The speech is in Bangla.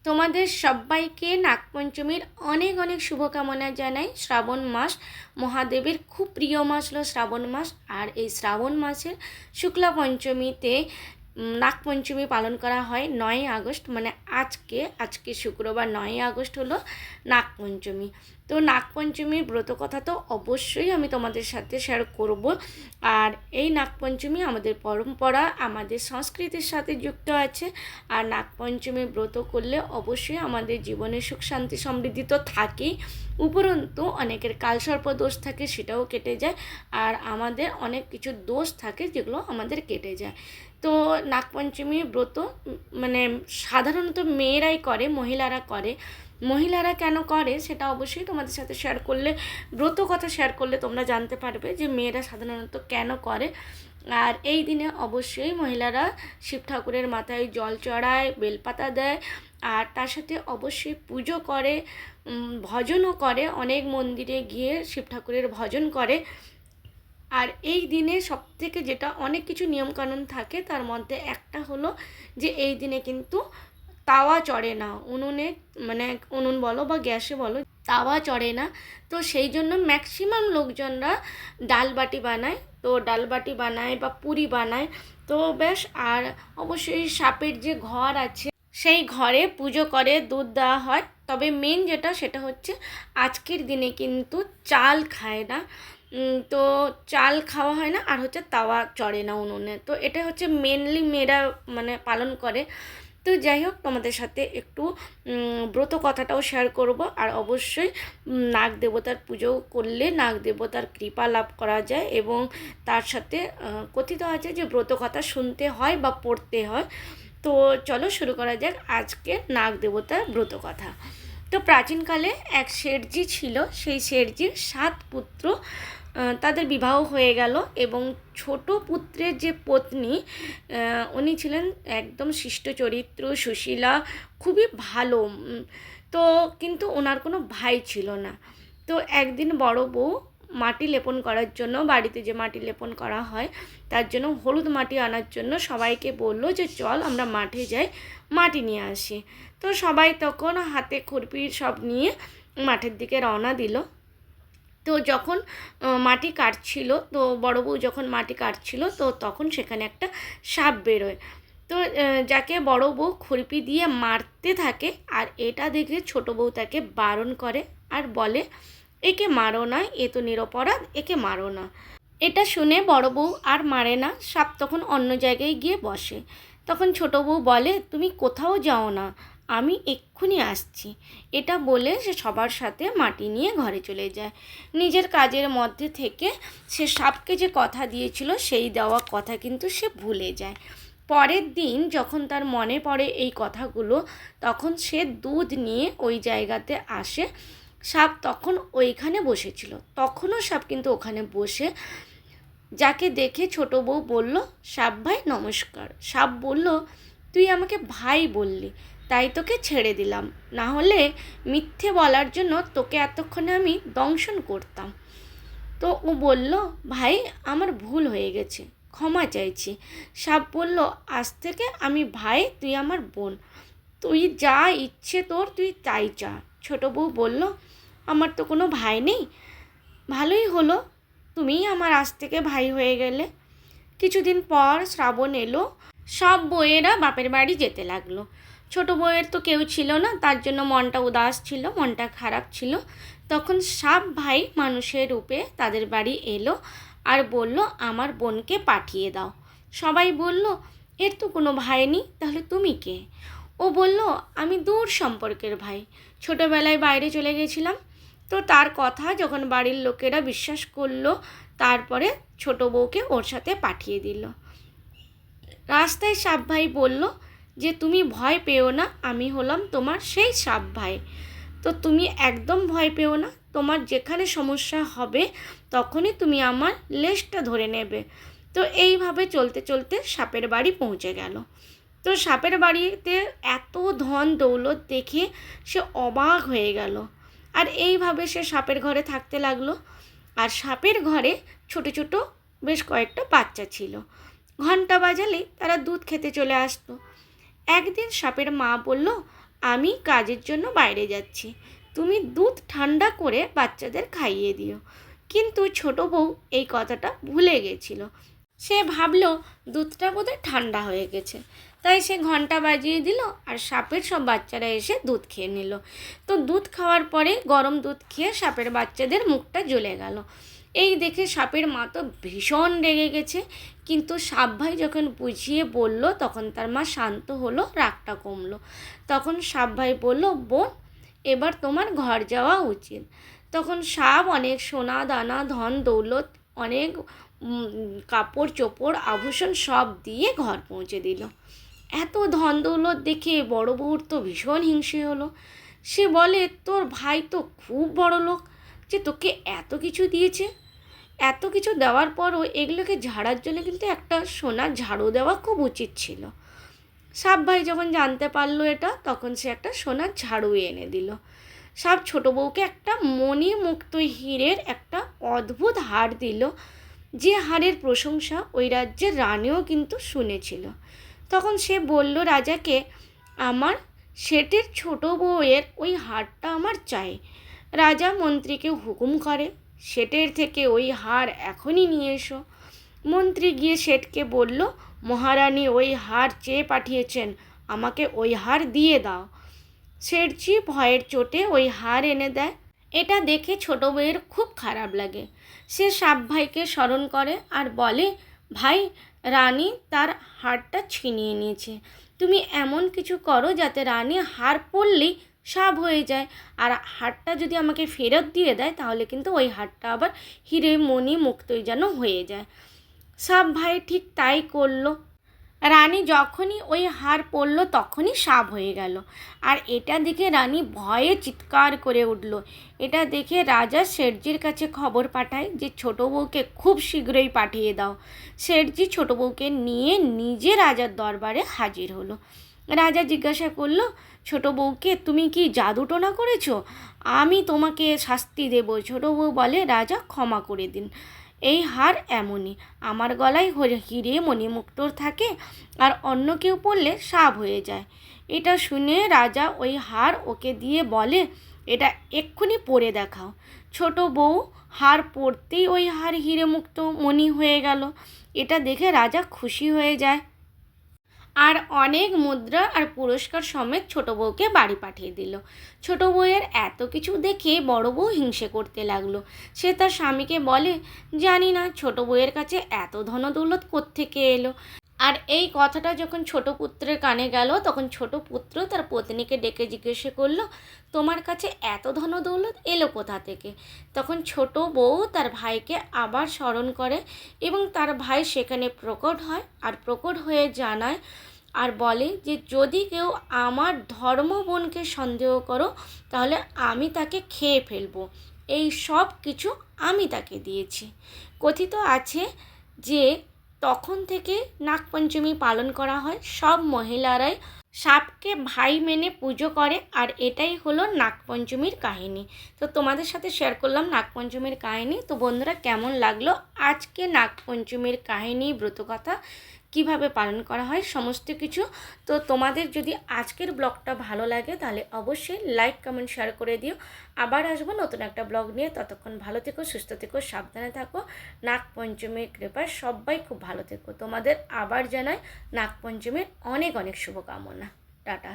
তোমাদের সবাইকে নাগপঞ্চমীর অনেক অনেক শুভকামনা জানাই। শ্রাবণ মাস মহাদেবের খুব প্রিয় মাস হলো শ্রাবণ মাস। আর এই শ্রাবণ মাসের শুক্লা পঞ্চমীতে নাগপঞ্চমী পালন করা হয় 9ই আগস্ট, মানে আজকে শুক্রবার 9ই আগস্ট হলো নাগপঞ্চমী। তো নাগপঞ্চমীর ব্রত কথা তো অবশ্যই আমি তোমাদের সাথে শেয়ার করব। আর এই নাগপঞ্চমী আমাদের পরম্পরা, আমাদের সংস্কৃতির সাথে যুক্ত আছে। আর নাগপঞ্চমী ব্রত করলে অবশ্যই আমাদের জীবনে সুখ শান্তি সমৃদ্ধি তো থাকেই, উপরন্তু অনেকের কালসর্প দোষ থাকে, সেটাও কেটে যায়। আর আমাদের অনেক কিছু দোষ থাকে যেগুলো আমাদের কেটে যায়। তো নাগপঞ্চমী ব্রত মানে সাধারণত মেয়েরাই করে, মহিলারা করে। মহিলারা কেন করে সেটা অবশ্যই তোমাদের সাথে শেয়ার করলে, ব্রত কথা শেয়ার করলে তোমরা জানতে পারবে যে মেয়েরা সাধারণত কেন করে। আর এই দিনে অবশ্যই মহিলারা শিব ঠাকুরের মাথায় জল চড়ায়, বেলপাতা দেয়, আর তার সাথে অবশ্যই পুজো করে, ভজনও করে, অনেক মন্দিরে গিয়ে শিব ঠাকুরের ভজন করে। আর এই দিনে সবথেকে যেটা অনেক কিছু নিয়মকানুন থাকে, তার মধ্যে একটা হলো যে এই দিনে কিন্তু তাওয়া চড়ে না, উনুনে, মানে উনুন বলো বা গ্যাসে বলো, তাওয়া চড়ে না। তো সেই জন্য ম্যাক্সিমাম লোকজনরা ডালবাটি বানায়, তো ডালবাটি বানায় বা পুরি বানায়। তো বেশ, আর অবশ্যই সাপের যে ঘর আছে সেই ঘরে পুজো করে, দুধ দেওয়া হয়। তবে মেন যেটা সেটা হচ্ছে আজকের দিনে কিন্তু চাল খায় না। তো চাল খাওয়া হয় না, আর হচ্ছে তাওয়া চড়ে না উনুনে। তো এটা হচ্ছে মেনলি মেয়েরা মানে পালন করে। তো যাই হোক, তোমাদের সাথে একটু ব্রত কথাটাও শেয়ার করব। আর অবশ্যই নাগ দেবতার পুজো করলে নাগ দেবতার কৃপা লাভ করা যায়, এবং তার সাথে কথিত আছে যে ব্রত কথা শুনতে হয় বা পড়তে হয়। তো চলো শুরু করা যাক আজকে নাগ দেবতার ব্রত কথা। তো প্রাচীনকালে এক শেঠজি ছিল, সেই শেঠজির 7 পুত্র, তাদের বিবাহ হয়ে গেল, এবং ছোট পুত্রের যে পত্নী, উনি ছিলেন একদম শিষ্ট চরিত্র, সুশীলা, খুবই ভালো। তো কিন্তু ওনার কোনো ভাই ছিল না। তো একদিন বড় বউ মাটি লেপন করার জন্য, বাড়িতে যে মাটি লেপন করা হয় তার জন্য হলুদ মাটি আনার জন্য সবাইকে বললো যে চল আমরা মাঠে যাই, মাটি নিয়ে আসি। তো সবাই তখন হাতে খুরপি সব নিয়ে মাঠের দিকে রওনা দিল। তো যখন মাটি কাটছিল, তো বড় বউ যখন মাটি কাটছিল, তো তখন সেখানে একটা সাপ বেরোয়। তো যাকে বড় বউ খুরপি দিয়ে মারতে থাকে, আর এটা দেখে ছোট বউ তাকে বারণ করে আর বলে, একে মারো না, এ তো নিরপরাধ, একে মারো না। এটা শুনে বড় বউ আর মারে না, সাপ তখন অন্য জায়গায় গিয়ে বসে। তখন ছোট বউ বলে, তুমি কোথাও যাও না, আমি এক্ষুনি আসছি। এটা বলে সে সবার সাথে মাটি নিয়ে ঘরে চলে যায়। নিজের কাজের মধ্যে থেকে সে সাপকে যে কথা দিয়েছিল সেই দেওয়া কথা কিন্তু সে ভুলে যায়। পরের দিন যখন তার মনে পড়ে এই কথাগুলো, তখন সে দুধ নিয়ে ওই জায়গাতে আসে। সাপ তখন ওইখানে বসেছিল, তখনও সাপ কিন্তু ওখানে বসে। যাকে দেখে ছোট বউ বলল, সাপ ভাই নমস্কার। সাপ বলল, তুই আমাকে ভাই বললি তাই তোকে ছেড়ে দিলাম, না হলে মিথ্যে বলার জন্য তোকে এতক্ষণে আমি দংশন করতাম। তো ও বলল, ভাই আমার ভুল হয়ে গেছে, ক্ষমা চাইছি। সাপ বলল, আজ থেকে আমি ভাই, তুই আমার বোন, তুই যা ইচ্ছে তোর তুই তাই চা। ছোট বউ বলল, আমার তো কোনো ভাই নেই, ভালোই হলো, তুমিই আমার আজ থেকে ভাই হয়ে গেলে। কিছুদিন পর শ্রাবণ এলো, সব বউয়েরা বাপের বাড়ি যেতে লাগলো। ছোট বউয়ের তো কেউ ছিল না, তার জন্য মনটা উদাস ছিল, মনটা খারাপ ছিল। তখন সাপ ভাই মানুষের রূপে তাদের বাড়ি এলো আর বলল, আমার বোনকে পাঠিয়ে দাও। সবাই বলল, এর তো কোনো ভাই নেই, তাহলে তুমি কে? ও বলল, আমি দূর সম্পর্কের ভাই, ছোটোবেলায় বাইরে চলে গেছিলাম। তো তার কথা যখন বাড়ির লোকেরা বিশ্বাস করলো, তারপরে ছোট বউকে ওর সাথে পাঠিয়ে দিল। রাস্তায় সাপ ভাই বলল যে, তুমি ভয় পেও না, আমি হলাম তোমার সেই সাপ ভাই। তো তুমি একদম ভয় পেও না, তোমার যেখানে সমস্যা হবে তখনই তুমি আমার লেজটা ধরে নেবে। তো এইভাবে চলতে চলতে সাপের বাড়ি পৌঁছে গেল। তো সাপের বাড়িতে এত ধন দৌলত দেখে সে অবাক হয়ে গেল। আর এইভাবে সে সাপের ঘরে থাকতে লাগলো। আর সাপের ঘরে ছোট ছোট বেশ কয়েকটা বাচ্চা ছিল, ঘন্টা বাজালে তারা দুধ খেতে চলে আসতো। একদিন সাপের মা বলল, আমি কাজের জন্য বাইরে যাচ্ছি, তুমি দুধ ঠান্ডা করে বাচ্চাদের খাইয়ে দিও। কিন্তু ছোট বউ এই কথাটা ভুলে গেছিল। সে ভাবলো দুধটা বোধহয় ঠান্ডা হয়ে গেছে, তাই সে ঘন্টা বাজিয়ে দিল আর সাপের সব বাচ্চারা এসে দুধ খেয়ে নিল। তো দুধ খাওয়ার পরে গরম দুধ খেয়ে সাপের বাচ্চাদের মুখটা জ্বলে গেল। এই দেখে সাপের মা তো ভীষণ রেগে গেছে, কিন্তু সাপ ভাই যখন বুঝিয়ে বলল তখন তার মা শান্ত হলো, রাগটা কমলো। তখন সাপ ভাই বলল, বোন এবার তোমার ঘর যাওয়া উচিত। তখন সাপ অনেক সোনা দানা ধন দৌলত অনেক কাপড় চোপড় আভূষণ সব দিয়ে ঘর পৌঁছে দিল। এত ধন দৌলত দেখে বড় বউর তো ভীষণ হিংসে হলো। সে বলে, তোর ভাই তো খুব বড় লোক যে তোকে এত কিছু দিয়েছে। এত কিছু দেওয়ার পরও এগুলোকে ঝাড়ার জন্য কিন্তু একটা সোনার ঝাড়ু দেওয়া খুব উচিত ছিল। সাপ ভাই যখন জানতে পারলো এটা, তখন সে একটা সোনার ঝাড়ু এনে দিল। সাপ ছোট বউকে একটা মণিমুক্ত হীরের একটা অদ্ভুত হার দিল, যে হারের প্রশংসা ওই রাজ্যের রানীও কিন্তু শুনেছিল। তখন সে বলল রাজাকে, আমার শেঠের ছোট বউয়ের ওই হারটা আমার চাই। রাজা মন্ত্রীকে হুকুম করে, শেঠের থেকে ওই হার এখনই নিয়ে এসো। মন্ত্রী গিয়ে শেঠকে বলল, মহারানী ওই হার চেয়ে পাঠিয়েছেন, আমাকে ওই হার দিয়ে দাও। শেঠজি ভয়ের চোটে ওই হার এনে দেয়। এটা দেখে ছোট বউয়ের খুব খারাপ লাগে। সে সাপ ভাইকে স্মরণ করে আর বলে, ভাই রানী তার হারটা ছিনিয়ে নিয়েছে, তুমি এমন কিছু করো যাতে রানী হার পরলেই সাপ হয়ে যায়, আর হারটা যদি আমাকে ফেরত দিয়ে দেয় তাহলে কিন্তু ওই হারটা আবার হিরে মণি মুক্তই যেন হয়ে যায়। সাপ ভাই ঠিক তাই করলো। রানী যখনই ওই হার পরল তখনই সাপ হয়ে গেল। আর এটা দেখে রানী ভয়ে চিৎকার করে উঠল। এটা দেখে রাজা শেঠজির কাছে খবর পাঠায় যে ছোট বউকে খুব শীঘ্রই পাঠিয়ে দাও। শেঠজি ছোট বউকে নিয়ে নিজে রাজার দরবারে হাজির হলো। রাজা জিজ্ঞাসা করলো, ছোট বউকে তুমি কি জাদুটোনা করেছো? আমি তোমাকে শাস্তি দেব। ছোট বউ বলে, রাজা ক্ষমা করে দিন, এই হার এমনই, আমার গলায় হিরে মণিমুক্তর থাকে আর অন্য কেউ পরলে সাপ হয়ে যায়। এটা শুনে রাজা ওই হার ওকে দিয়ে বলে, এটা এক্ষুনি পরে দেখাও। ছোট বউ হার পরতেই ওই হার হিরে মুক্ত মণি হয়ে গেল। এটা দেখে রাজা খুশি হয়ে যায় আর অনেক মুদ্রা আর পুরস্কার সমেত ছোট বউকে বাড়ি পাঠিয়ে দিল। ছোট বউয়ের এত কিছু দেখে বড় বউ হিংসে করতে লাগলো। সে তার স্বামীকে বলে, জানি না ছোট বউয়ের কাছে এত ধনদৌলত কোত্থেকে এলো। আর এই কথাটা যখন ছোট পুত্রের কানে গেল, তখন ছোট পুত্র তার পত্নীকে ডেকে জিজ্ঞাসা করলো, তোমার কাছে এত ধনদৌলত এলো কোথা থেকে? তখন ছোট বউ তার ভাইকে আবার স্মরণ করে এবং তার ভাই সেখানে প্রকট হয় আর প্রকট হয়ে জানায় আর বলে যে, যদি কেউ আমার ধর্ম বোনকে সন্দেহ করো তাহলে আমি তাকে খেয়ে ফেলবো, এই সব কিছু আমি তাকে দিয়েছি। কথিত আছে যে তখন থেকে নাগপঞ্চমী পালন করা হয়। সব মহিলারাই সাপকে ভাই মেনে পুজো করে আর এটাই হলো নাগপঞ্চমীর কাহিনী। তো তোমাদের সাথে শেয়ার করলাম নাগপঞ্চমীর কাহিনী। তো বন্ধুরা, কেমন লাগলো আজকে নাগপঞ্চমীর কাহিনী, ব্রতকথা কিভাবে পালন করা হয় সমস্ত কিছু? তো তোমাদের যদি আজকের ব্লগটা ভালো লাগে তাহলে অবশ্যই লাইক কমেন্ট শেয়ার করে দিও। আবার আসবো নতুন একটা ব্লগ নিয়ে। ততক্ষণ ভালো থেকো, সুস্থ থেকো, সাবধানে থাকো। নাগপঞ্চমীর কৃপায় সবাই খুব ভালো থেকো। তোমাদের আবার জানাই নাগপঞ্চমীর অনেক অনেক শুভকামনা। টাটা।